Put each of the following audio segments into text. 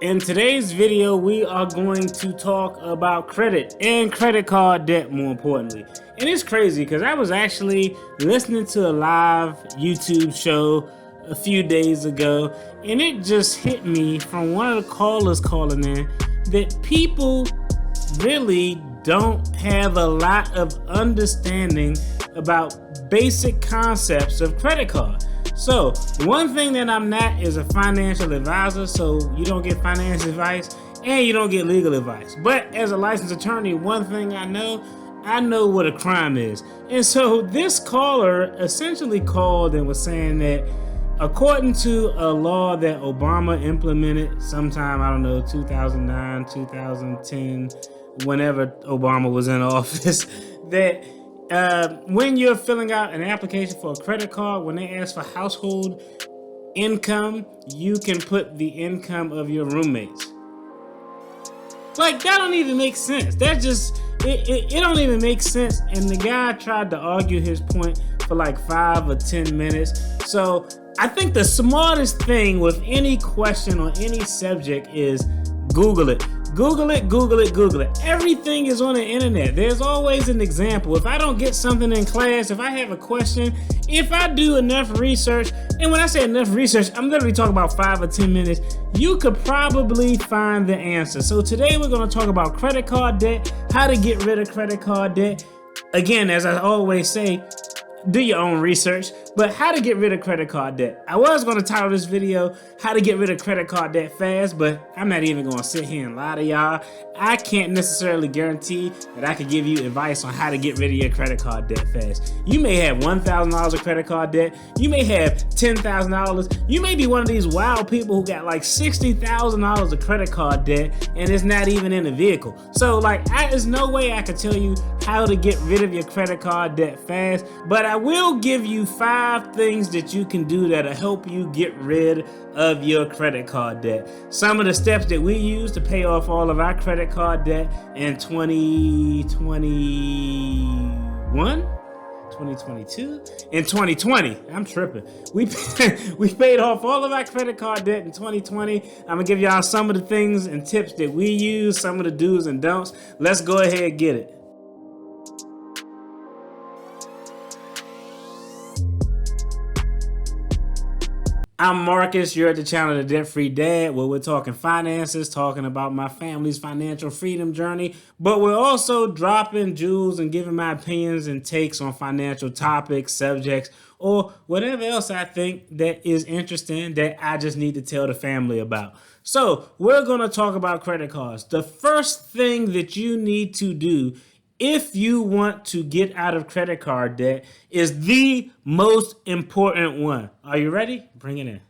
In today's video, we are going to talk about credit and credit card debt, more importantly. And it's crazy because I was actually listening to a live YouTube show a few days ago, and it just hit me from one of the callers calling in that people really don't have a lot of understanding about basic concepts of credit card. So, one thing that I'm not is a financial advisor, so you don't get financial advice and you don't get legal advice. But as a licensed attorney, one thing I know what a crime is. And so this caller essentially called and was saying that according to a law that Obama implemented sometime, 2009, 2010, whenever Obama was in office, that when you're filling out an application for a credit card, when they ask for household income, you can put the income of your roommates. Like, that don't even make sense. That just, it don't even make sense. And the guy tried to argue his point for like 5 or 10 minutes. So I think the smartest thing with any question or any subject is Google it. Google it, Google it, Google it. Everything is on the internet. There's always an example. If I don't get something in class, if I have a question, if I do enough research, and when I say enough research, I'm literally talking about 5 or 10 minutes, you could probably find the answer. So today we're going to talk about credit card debt, how to get rid of credit card debt. Again, as I always say, do your own research, but how to get rid of credit card debt. I was going to title this video, how to get rid of credit card debt fast, but I'm not even going to sit here and lie to y'all. I can't necessarily guarantee that I could give you advice on how to get rid of your credit card debt fast. You may have $1,000 of credit card debt. You may have $10,000. You may be one of these wild people who got like $60,000 of credit card debt and it's not even in a vehicle. So there's no way I could tell you how to get rid of your credit card debt fast, but I will give you 5 things that you can do that'll help you get rid of your credit card debt. Some of the steps that we use to pay off all of our credit card debt in 2021, 2022, in 2020. I'm tripping. We paid off all of our credit card debt in 2020. I'm gonna give y'all some of the things and tips that we use, some of the do's and don'ts. Let's go ahead and get it. I'm Marcus, you're at the channel The Debt Free Dad, where we're talking finances, talking about my family's financial freedom journey, but we're also dropping jewels and giving my opinions and takes on financial topics, subjects, or whatever else I think that is interesting that I just need to tell the family about. So we're going to talk about credit cards. The first thing that you need to do if you want to get out of credit card debt is the most important one. Are you ready? Bring it in.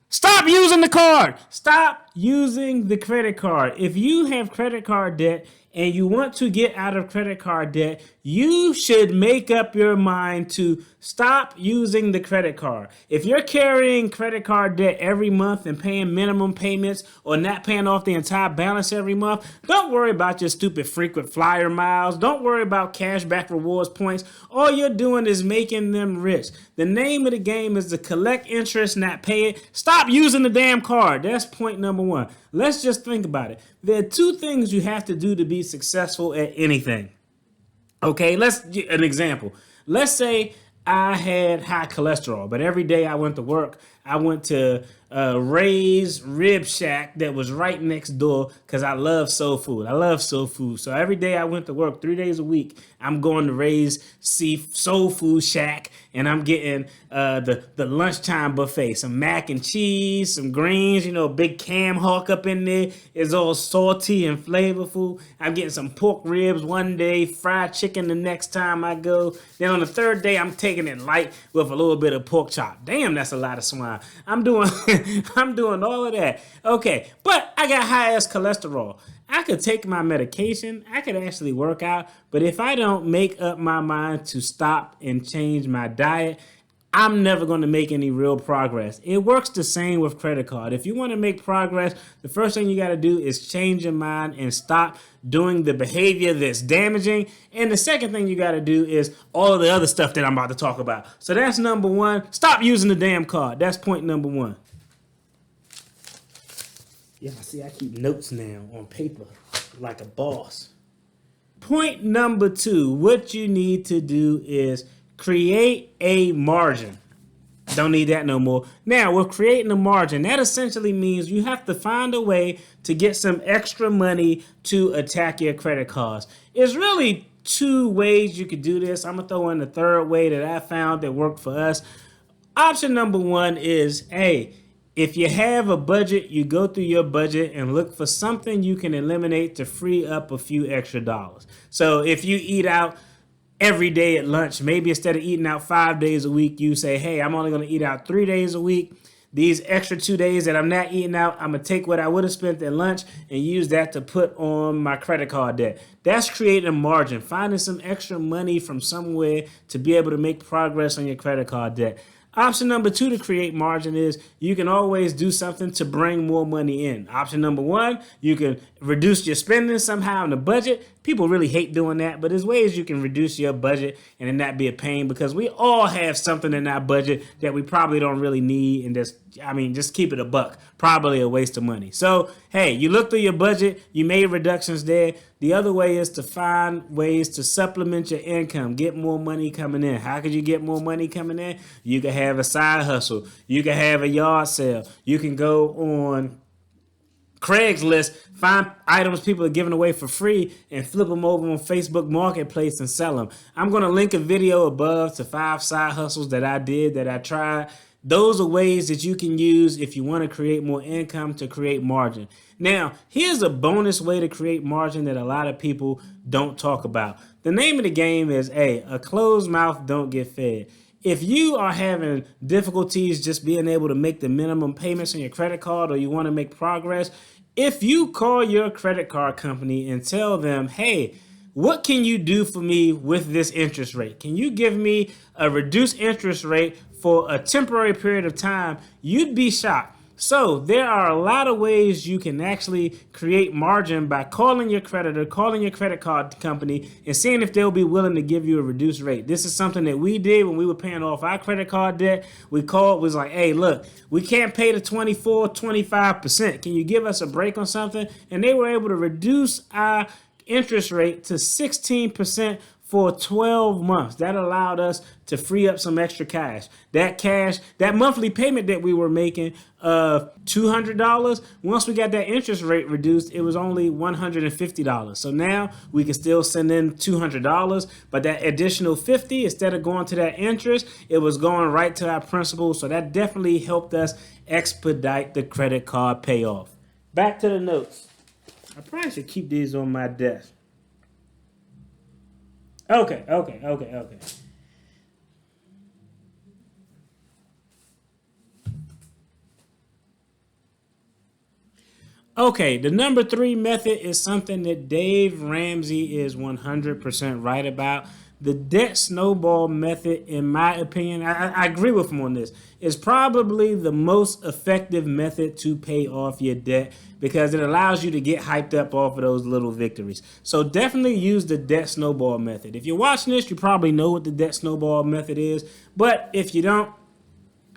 Stop using the card. Stop using the credit card. If you have credit card debt and you want to get out of credit card debt, you should make up your mind to stop using the credit card. If you're carrying credit card debt every month and paying minimum payments or not paying off the entire balance every month, don't worry about your stupid frequent flyer miles. Don't worry about cashback rewards points. All you're doing is making them rich. The name of the game is to collect interest, not pay it. Stop using the damn card. That's point number 1. Let's just think about it. There are 2 things you have to do to be successful at anything. Okay, let's get an example. Let's say I had high cholesterol, but every day I went to work, I went to Ray's Rib Shack that was right next door because I love soul food. I love soul food. So every day I went to work 3 days a week, I'm going to Ray's Soul Food Shack and I'm getting the lunchtime buffet, some mac and cheese, some greens, big cam hawk up in there. It's all salty and flavorful. I'm getting some pork ribs one day, fried chicken the next time I go. Then on the 3rd day, I'm taking it light with a little bit of pork chop. Damn, that's a lot of swine. I'm doing all of that. Okay, but I got high ass cholesterol. I could take my medication, I could actually work out, but if I don't make up my mind to stop and change my diet, I'm never going to make any real progress. It works the same with credit card. If you want to make progress, the first thing you got to do is change your mind and stop doing the behavior that's damaging. And the second thing you got to do is all of the other stuff that I'm about to talk about. So that's number 1. Stop using the damn card. That's point number 1. Yeah, see, I keep notes now on paper like a boss. Point number 2, what you need to do is create a margin. Don't need that no more. Now, with creating a margin, that essentially means you have to find a way to get some extra money to attack your credit cards. It's really 2 ways you could do this. I'm going to throw in the third way that I found that worked for us. Option number 1 is, hey, if you have a budget, you go through your budget and look for something you can eliminate to free up a few extra dollars. So if you eat out every day at lunch, maybe instead of eating out 5 days a week, you say, hey, I'm only going to eat out 3 days a week. These extra 2 days that I'm not eating out, I'm going to take what I would have spent at lunch and use that to put on my credit card debt. That's creating a margin, finding some extra money from somewhere to be able to make progress on your credit card debt. Option number 2 to create margin is you can always do something to bring more money in. Option number 1, you can reduce your spending somehow in the budget. People really hate doing that, but there's ways you can reduce your budget and it not be a pain, because we all have something in our budget that we probably don't really need, and just keep it a buck. Probably a waste of money. So, hey, you look through your budget, you made reductions there. The other way is to find ways to supplement your income, get more money coming in. How could you get more money coming in? You can have a side hustle. You can have a yard sale. You can go on Craigslist, find items people are giving away for free and flip them over on Facebook Marketplace and sell them. I'm going to link a video above to 5 side hustles that I did, that I tried. Those are ways that you can use if you want to create more income, to create margin. Now, here's a bonus way to create margin that a lot of people don't talk about. The name of the game is, a closed mouth don't get fed. If you are having difficulties just being able to make the minimum payments on your credit card, or you want to make progress, if you call your credit card company and tell them, hey, what can you do for me with this interest rate? Can you give me a reduced interest rate for a temporary period of time? You'd be shocked. So there are a lot of ways you can actually create margin by calling your creditor, calling your credit card company, and seeing if they'll be willing to give you a reduced rate. This is something that we did when we were paying off our credit card debt. We called, was like, hey, look, we can't pay the 24, 25%. Can you give us a break on something? And they were able to reduce our interest rate to 16% for 12 months. That allowed us to free up some extra cash. That monthly payment that we were making of $200, once we got that interest rate reduced, it was only $150. So now we can still send in $200, but that additional $50, instead of going to that interest, it was going right to our principal. So that definitely helped us expedite the credit card payoff. Back to the notes. I probably should keep these on my desk. Okay. Okay, the number 3 method is something that Dave Ramsey is 100% right about. The debt snowball method, in my opinion, I agree with him on this, is probably the most effective method to pay off your debt, because it allows you to get hyped up off of those little victories. So definitely use the debt snowball method. If you're watching this, you probably know what the debt snowball method is, but if you don't,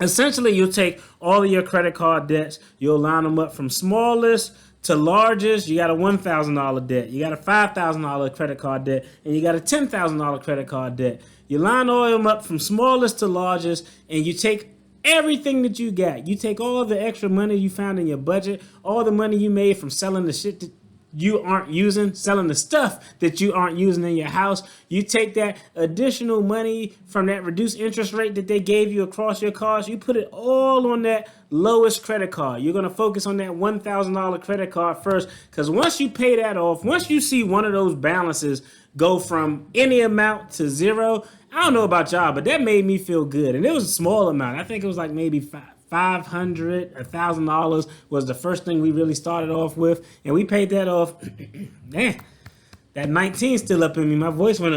essentially you'll take all of your credit card debts, you'll line them up from smallest to largest. You got a $1,000 debt, you got a $5,000 credit card debt, and you got a $10,000 credit card debt. You line all of them up from smallest to largest, and you take everything that you got. You take all the extra money you found in your budget, all the money you made from selling the shit that you aren't using, selling the stuff that you aren't using in your house. You take that additional money from that reduced interest rate that they gave you across your cards, you put it all on that lowest credit card. You're going to focus on that $1,000 credit card first, because once you pay that off, once you see one of those balances go from any amount to zero, I don't know about y'all, but that made me feel good. And it was a small amount. I think it was like maybe $500, $1,000 was the first thing we really started off with, and we paid that off. Man, that 19 still up in me. My voice went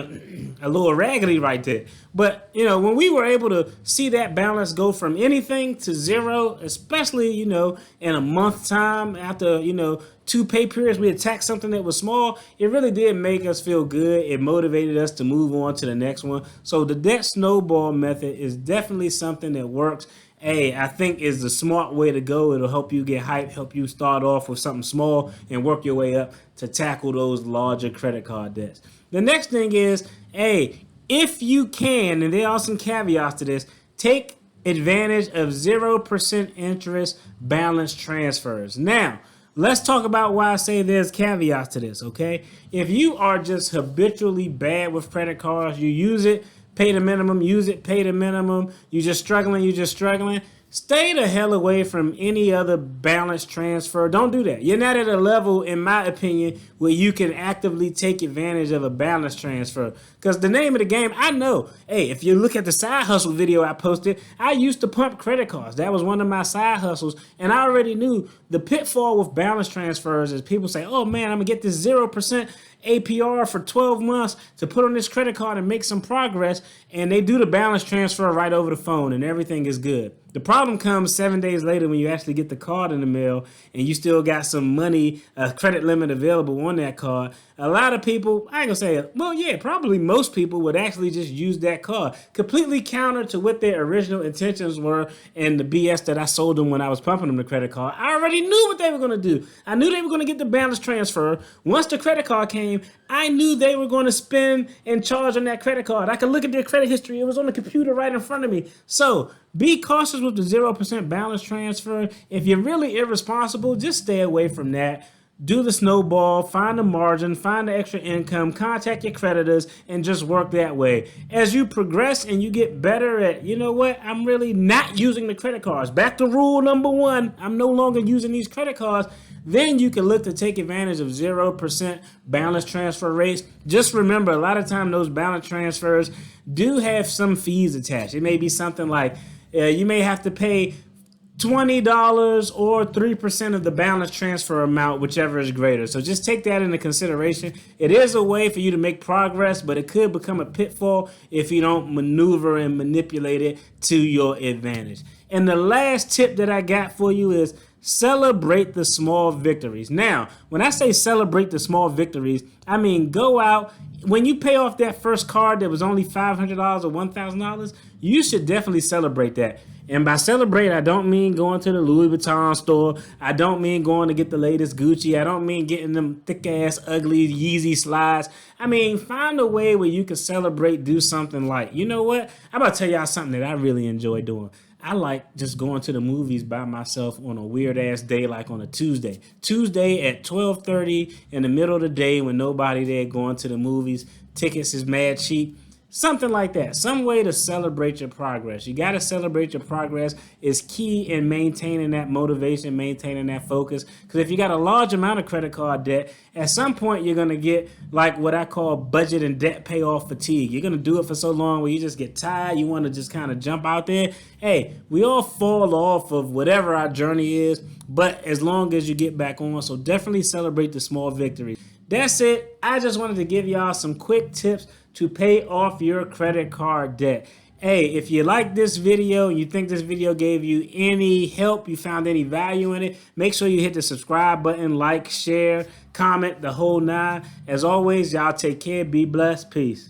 a little raggedy right there. But when we were able to see that balance go from anything to zero, especially in a month time, after 2 pay periods, we attacked something that was small, it really did make us feel good. It motivated us to move on to the next one. So the debt snowball method is definitely something that works. hey, I think is the smart way to go. It'll help you get hype, help you start off with something small and work your way up to tackle those larger credit card debts. The next thing is, hey, if you can, and there are some caveats to this, take advantage of 0% interest balance transfers. Now, let's talk about why I say there's caveats to this, okay? If you are just habitually bad with credit cards, you use it, pay the minimum, use it, pay the minimum, you're just struggling, stay the hell away from any other balance transfer. Don't do that. You're not at a level, in my opinion, where you can actively take advantage of a balance transfer. Because the name of the game, I know, hey, if you look at the side hustle video I posted, I used to pump credit cards. That was one of my side hustles. And I already knew the pitfall with balance transfers is people say, oh man, I'm going to get this 0% APR for 12 months to put on this credit card and make some progress, and they do the balance transfer right over the phone and everything is good. The problem comes 7 days later when you actually get the card in the mail and you still got some money, a credit limit available on that card. A lot of people, I ain't gonna say it, well, yeah, probably most people would actually just use that card. Completely counter to what their original intentions were and the BS that I sold them when I was pumping them the credit card. I already knew what they were gonna do. I knew they were gonna get the balance transfer. Once the credit card came, I knew they were gonna spend and charge on that credit card. I could look at their credit history. It was on the computer right in front of me. So be cautious with the 0% balance transfer. If you're really irresponsible, just stay away from that. Do the snowball, find the margin, find the extra income, contact your creditors, and just work that way. As you progress and you get better at, you know what, I'm really not using the credit cards. Back to rule number 1, I'm no longer using these credit cards. Then you can look to take advantage of 0% balance transfer rates. Just remember, a lot of time those balance transfers do have some fees attached. It may be something like you may have to pay $20 or 3% of the balance transfer amount, whichever is greater. So just take that into consideration. It is a way for you to make progress, but it could become a pitfall if you don't maneuver and manipulate it to your advantage. And the last tip that I got for you is celebrate the small victories. Now, when I say celebrate the small victories, I mean go out. When you pay off that first card that was only $500 or $1,000, you should definitely celebrate that. And by celebrate, I don't mean going to the Louis Vuitton store. I don't mean going to get the latest Gucci. I don't mean getting them thick-ass, ugly Yeezy slides. I mean, find a way where you can celebrate, do something like, you know what? I'm about to tell y'all something that I really enjoy doing. I like just going to the movies by myself on a weird-ass day like on a Tuesday. Tuesday at 12:30 in the middle of the day when nobody there going to the movies. Tickets is mad cheap. Something like that. Some way to celebrate your progress. You got to celebrate your progress. Is key in maintaining that motivation, maintaining that focus. Because if you got a large amount of credit card debt, at some point you're going to get like what I call budget and debt payoff fatigue. You're going to do it for so long where you just get tired. You want to just kind of jump out there. Hey, we all fall off of whatever our journey is, but as long as you get back on. So definitely celebrate the small victories. That's it. I just wanted to give y'all some quick tips to pay off your credit card debt. Hey, if you like this video and you think this video gave you any help, you found any value in it, make sure you hit the subscribe button, like, share, comment, the whole nine. As always, y'all take care, be blessed, peace.